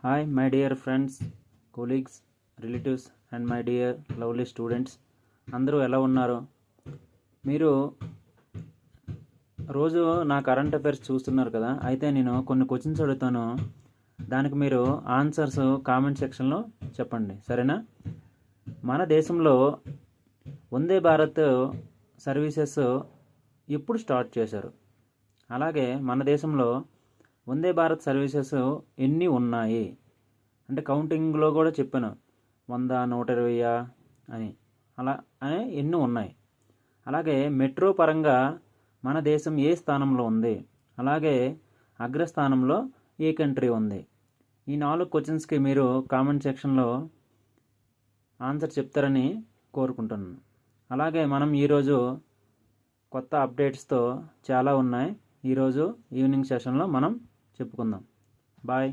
Hi, my dear friends, colleagues, relatives and my dear lovely students. అందరూ ఎలా ఉన్నారు? మీరు రోజు నా కరెంట్ అఫైర్స్ చూస్తున్నారు కదా. అయితే నేను కొన్ని క్వశ్చన్స్ అడుగుతాను. దానికి మీరు ఆన్సర్స్ కామెంట్ సెక్షన్లో చెప్పండి, సరేనా? మన దేశంలో వందే భారత్ సర్వీసెస్ ఎప్పుడు స్టార్ట్ చేశారు? అలాగే మన దేశంలో వందే భారత్ సర్వీసెస్ ఎన్ని ఉన్నాయి అంటే కౌంటింగ్లో కూడా చెప్పాను, 100, 120 అని, అలా అని ఎన్ని ఉన్నాయి. అలాగే మెట్రో పరంగా మన దేశం ఏ స్థానంలో ఉంది, అలాగే అగ్రస్థానంలో ఏ కంట్రీ ఉంది. ఈ 4 క్వశ్చన్స్కి మీరు కామెంట్ సెక్షన్లో ఆన్సర్ చెప్తారని కోరుకుంటున్నాను. అలాగే మనం ఈరోజు కొత్త అప్డేట్స్తో చాలా ఉన్నాయి. ఈరోజు ఈవినింగ్ సెషన్లో మనం చెప్పుకుందాం. బాయ్.